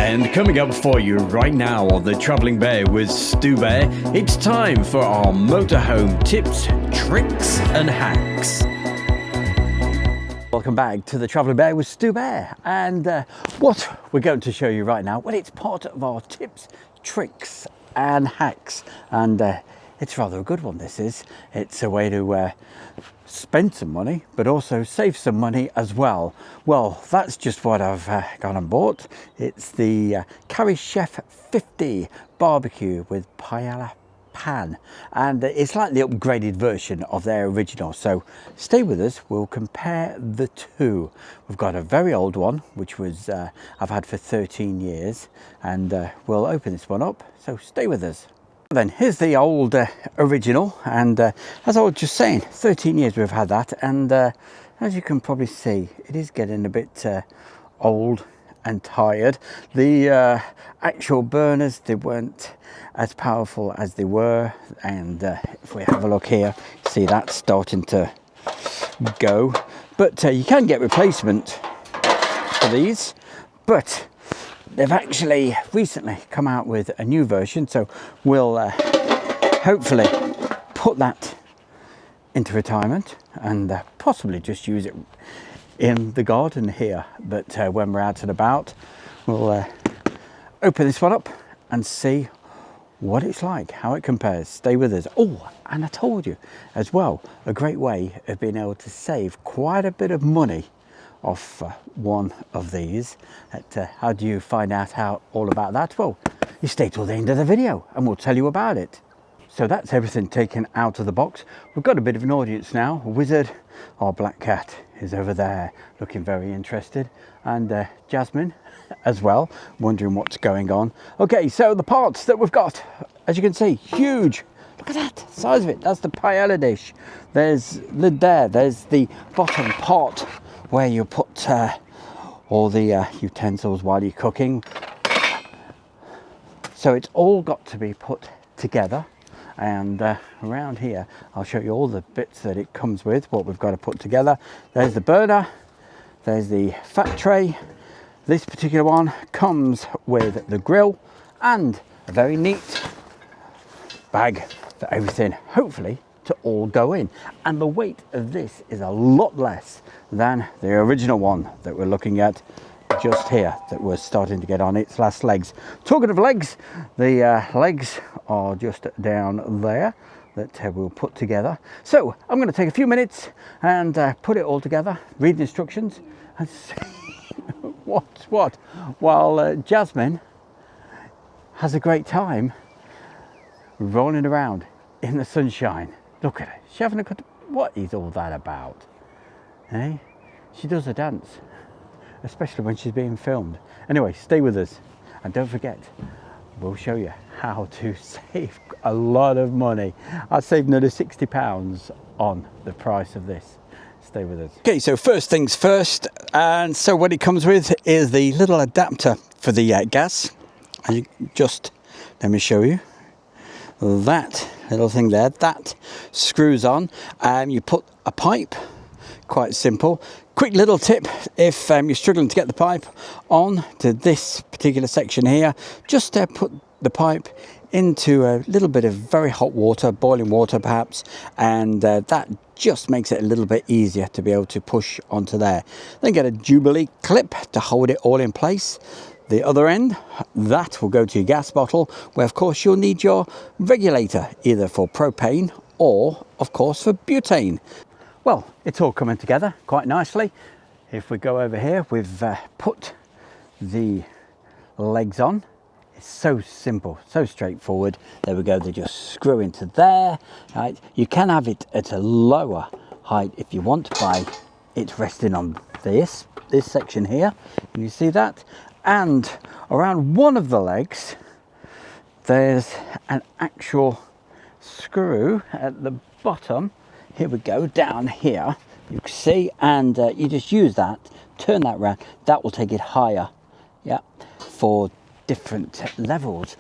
And coming up for you right now on the Travelling Bear with TIStubear, it's time for our motorhome tips, tricks and hacks. Welcome back to the Travelling Bear with TIStubear, and what we're going to show you right now, well, it's part of our tips, tricks and hacks, and it's rather a good one. This is, it's a way to spend some money but also save some money as well. Well, that's just what I've gone and bought. It's the Carry Chef 50 barbecue with Paella Pan, and it's like the upgraded version of their original, so stay with us. We'll compare the two. We've got a very old one which was I've had for 13 years, and we'll open this one up, so stay with us. Then here's the old original, and as I was just saying, 13 years we've had that, and as you can probably see, it is getting a bit old and tired. The actual burners, they weren't as powerful as they were, and if we have a look here, see that's starting to go, but you can get replacement for these, but they've actually recently come out with a new version, so we'll hopefully put that into retirement and possibly just use it in the garden here. But when we're out and about, we'll open this one up and see what it's like, how it compares. Stay with us. Oh, and I told you as well, a great way of being able to save quite a bit of money off one of these. How do you find out all about that? Well, you stay till the end of the video and we'll tell you about it. So that's everything taken out of the box. We've got a bit of an audience now. Wizard, our black cat, is over there looking very interested, and Jasmine as well, wondering what's going on. Okay, so the parts that we've got, as you can see, huge. Look at that size of it. That's the paella dish. There's lid there. There's the bottom pot where you put all the utensils while you're cooking. So it's all got to be put together, and around here I'll show you all the bits that it comes with, what we've got to put together. There's the burner, there's the fat tray. This particular one comes with the grill and a very neat bag for everything, hopefully to all go in, and the weight of this is a lot less than the original one that we're looking at just here, that we're starting to get on its last legs. Talking of legs, the legs are just down there that we'll put together. So I'm going to take a few minutes and put it all together, read the instructions and see what's what, while Jasmine has a great time rolling around in the sunshine. Look at her, she's having a good, what is all that about? Eh? She does a dance, especially when she's being filmed. Anyway, stay with us, and don't forget, we'll show you how to save a lot of money. I saved nearly £60 on the price of this. Stay with us. Okay, so first things first, and so what it comes with is the little adapter for the gas. And you just, let me show you. That little thing there, that screws on, and you put a pipe, quite simple. Quick little tip, if you're struggling to get the pipe on to this particular section here, just put the pipe into a little bit of very hot water, boiling water perhaps, and that just makes it a little bit easier to be able to push onto there. Then get a Jubilee clip to hold it all in place. The other end, that will go to your gas bottle, where of course you'll need your regulator, either for propane or of course for butane. Well, it's all coming together quite nicely. If we go over here, we've put the legs on. It's so simple, so straightforward. There we go, they just screw into there. Right? You can have it at a lower height if you want, by it resting on this section here. Can you see that? And around one of the legs, there's an actual screw at the bottom. Here we go, down here, you can see, and you just use that, turn that round, that will take it higher, yeah, for different levels.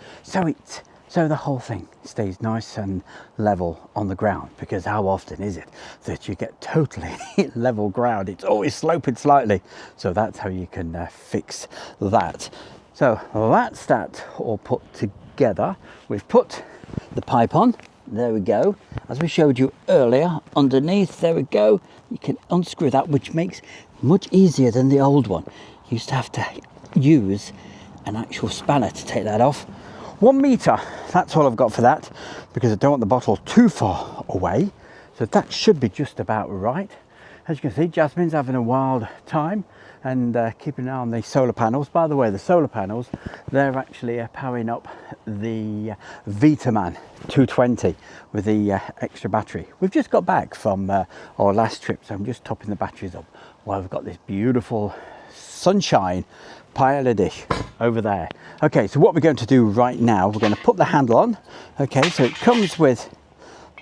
So the whole thing stays nice and level on the ground, because how often is it that you get totally level ground? It's always sloping slightly. So that's how you can fix that. So that's that all put together. We've put the pipe on. There we go. As we showed you earlier, underneath, there we go. You can unscrew that, which makes it much easier than the old one. You used to have to use an actual spanner to take that off. 1 meter, that's all I've got for that, because I don't want the bottle too far away. So that should be just about right. As you can see, Jasmine's having a wild time and keeping an eye on the solar panels. By the way, the solar panels, they're actually powering up the Vitaman 220 with the extra battery. We've just got back from our last trip, so I'm just topping the batteries up while we've got this beautiful sunshine paella dish over there. Okay, so what we're going to do right now, we're going to put the handle on. Okay, so it comes with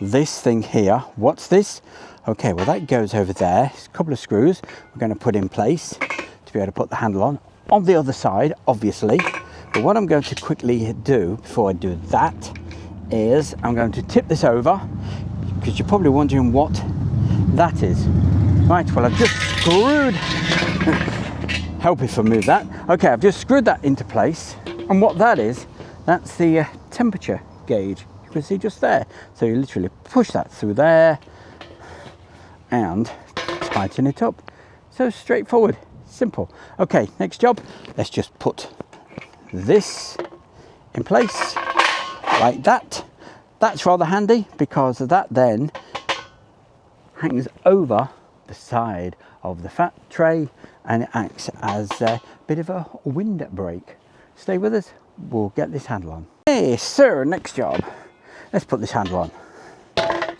this thing here. What's this? Okay, well that goes over there. It's a couple of screws we're going to put in place to be able to put the handle on the other side, obviously. But what I'm going to quickly do before I do that is I'm going to tip this over, because you're probably wondering what that is. Right, well I've just screwed, help if I move that. Okay, I've just screwed that into place, and what that is, that's the temperature gauge. You can see just there. So you literally push that through there and tighten it up. So straightforward, simple. Okay, next job, let's just put this in place like that. That's rather handy because that then hangs over the side of the fat tray and it acts as a bit of a wind break. Stay with us, we'll get this handle on. Hey, sir, next job, let's put this handle on.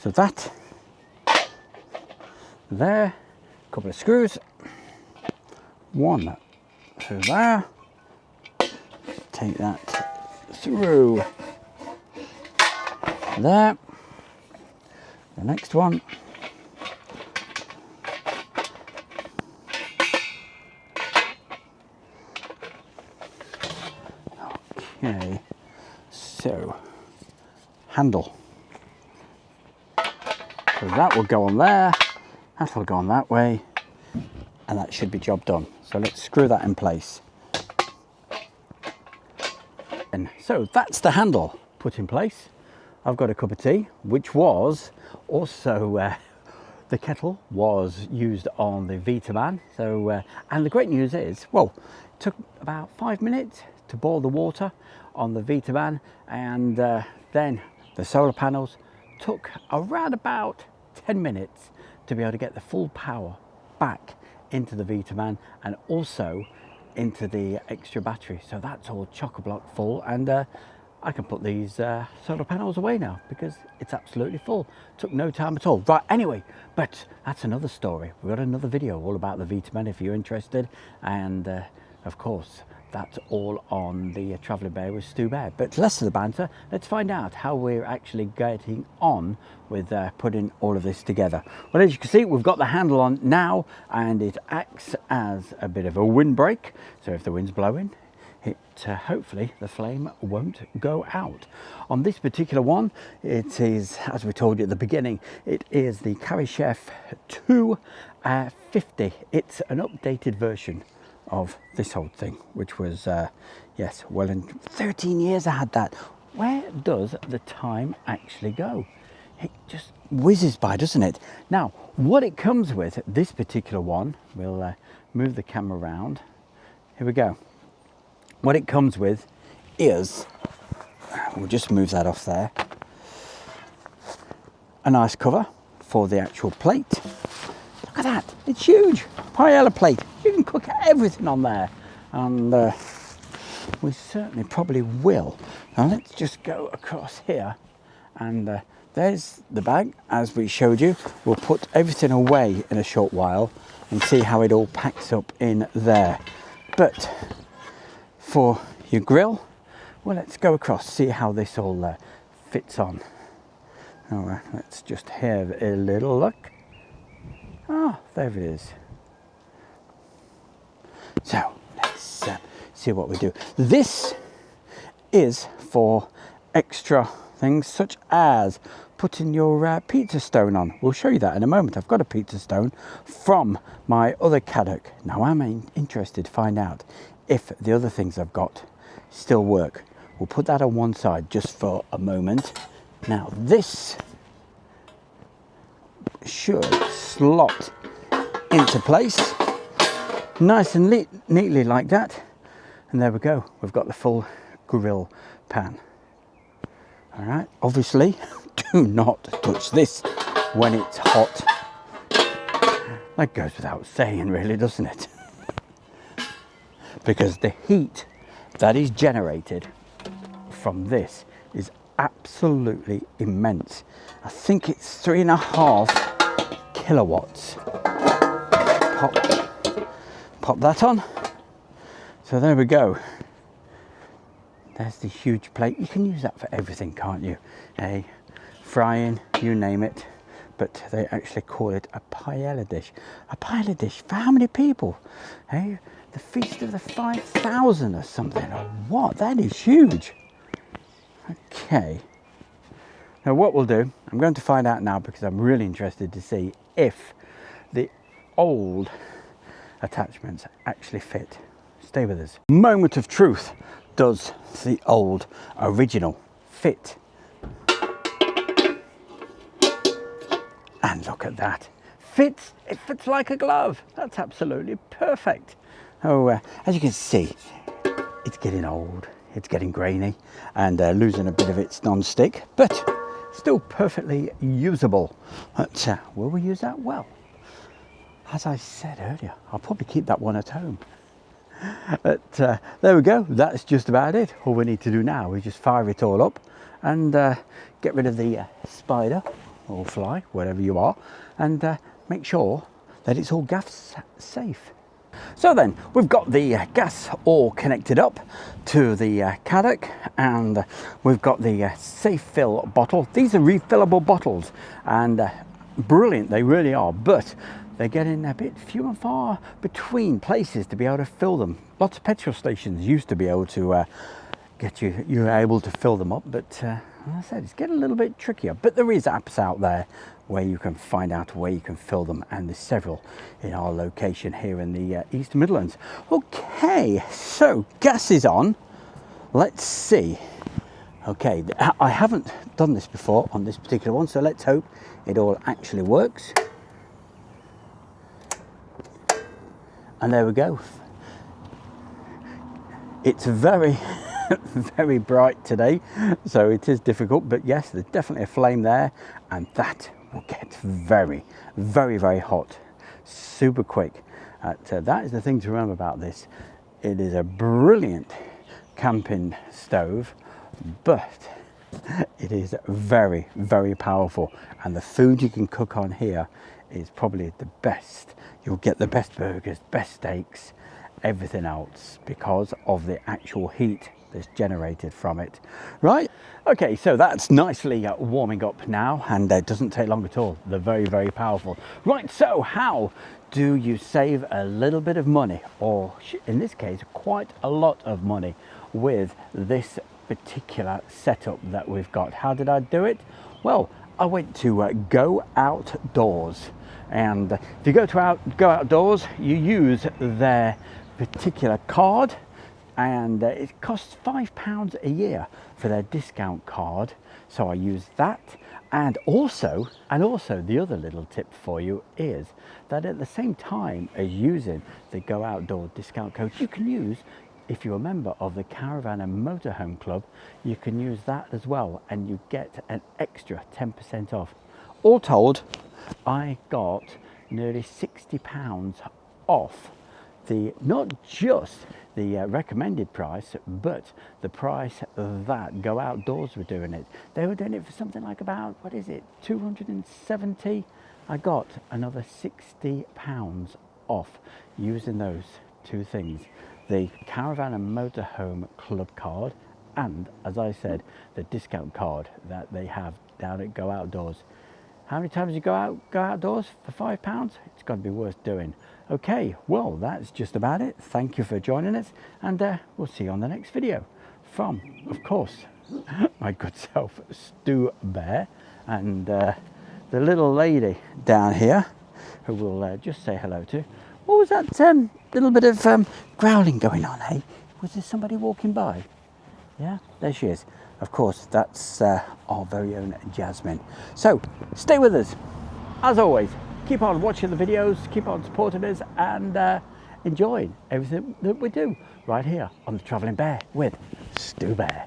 So that there, a couple of screws, one through there, take that through there, the next one, okay, so handle, so that will go on there. That'll go on that way, and that should be job done. So let's screw that in place. And so that's the handle put in place. I've got a cup of tea, which was also the kettle was used on the Vitaman. So and the great news is, well, it took about 5 minutes to boil the water on the Vitaman, and then the solar panels took around about 10 minutes to be able to get the full power back into the Vitaman and also into the extra battery. So that's all chock-a-block full, and I can put these solar panels away now because it's absolutely full. Took no time at all. Right, anyway, but that's another story. We've got another video all about the Vitaman if you're interested, and of course that's all on the Travelling Bear with TIStubear. But less of the banter, let's find out how we're actually getting on with putting all of this together. Well, as you can see, we've got the handle on now, and it acts as a bit of a windbreak. So if the wind's blowing, it hopefully the flame won't go out. On this particular one, it is, as we told you at the beginning, it is the Carry Chef 250. It's an updated version of this whole thing, which was yes, well, in 13 years I had that. Where does the time actually go? It just whizzes by, doesn't it? Now, what it comes with, this particular one, we'll move the camera around. Here we go. What it comes with is, we'll just move that off there, a nice cover for the actual plate. Look at that, it's huge. Paella plate, you can cook everything on there, and we certainly probably will. Now let's just go across here, and there's the bag as we showed you. We'll put everything away in a short while and see how it all packs up in there. But for your grill, well, let's go across, see how this all fits on. All right, let's just have a little look. Ah, there it is. So let's see what we do. This is for extra things such as putting your pizza stone on. We'll show you that in a moment. I've got a pizza stone from my other Cadac. Now I'm interested to find out if the other things I've got still work. We'll put that on one side just for a moment. Now this should slot into place nice and neatly like that, and there we go, we've got the full grill pan. All right, obviously do not touch this when it's hot. That goes without saying really, doesn't it? Because the heat that is generated from this is absolutely immense. I think it's 3.5 kilowatts. Pop that on. So there we go. There's the huge plate. You can use that for everything, can't you? Frying, you name it. But they actually call it a paella dish. A paella dish for how many people? The feast of the 5,000 or something. Or what? That is huge. Okay. Now what we'll do, I'm going to find out now because I'm really interested to see if the old attachments actually fit. Stay with us. Moment of truth. Does the old original fit? And look at that. It fits like a glove. That's absolutely perfect. Oh, as you can see, it's getting old. It's getting grainy and losing a bit of its non-stick, but still perfectly usable. But will we use that? Well, as I said earlier, I'll probably keep that one at home. But there we go. That's just about it. All we need to do now is just fire it all up and get rid of the spider or fly, whatever you are, and make sure that it's all gas safe. So then, we've got the gas all connected up to the Cadac, and we've got the safe fill bottle. These are refillable bottles, and brilliant, they really are, but they're getting a bit few and far between places to be able to fill them. Lots of petrol stations used to be able to get you're able to fill them up, but as I said, it's getting a little bit trickier. But there is apps out there where you can find out where you can fill them, and there's several in our location here in the East Midlands. Okay, so gas is on. Let's see. Okay, I haven't done this before on this particular one, so let's hope it all actually works. And there we go. It's very very bright today, so it is difficult, but yes, there's definitely a flame there, and that will get very, very, very hot super quick. That is the thing to remember about this. It is a brilliant camping stove, but it is very, very powerful, and the food you can cook on here is probably the best. You'll get the best burgers, best steaks, everything else, because of the actual heat that's generated from it. Right, okay, so that's nicely warming up now, and it doesn't take long at all. They're very, very powerful. Right, so how do you save a little bit of money, or in this case quite a lot of money, with this particular setup that we've got? How did I do it? Well, I went to Go Outdoors, and if you go Outdoors, you use their particular card, and it costs £5 a year for their discount card, so I use that. And also the other little tip for you is that at the same time as using the Go Outdoor discount code, you can use, if you're a member of the Caravan and Motorhome Club, you can use that as well, and you get an extra 10% off. All told, I got nearly £60 off the, not just the recommended price, but the price that Go Outdoors were doing it. They were doing it for something like about, what is it, 270? I got another £60 off using those two things, the Caravan and Motorhome Club card, and as I said, the discount card that they have down at Go Outdoors. How many times you go outdoors for £5? It's got to be worth doing. Okay, well, that's just about it. Thank you for joining us, and we'll see you on the next video from, of course, my good self, TIStubear, and the little lady down here, who we'll just say hello to. What was that little bit of growling going on, eh? Was there somebody walking by? Yeah, there she is. Of course, that's our very own Jasmine. So, stay with us. As always, keep on watching the videos, keep on supporting us, and enjoying everything that we do right here on the Travelling Bear with Stu Bear.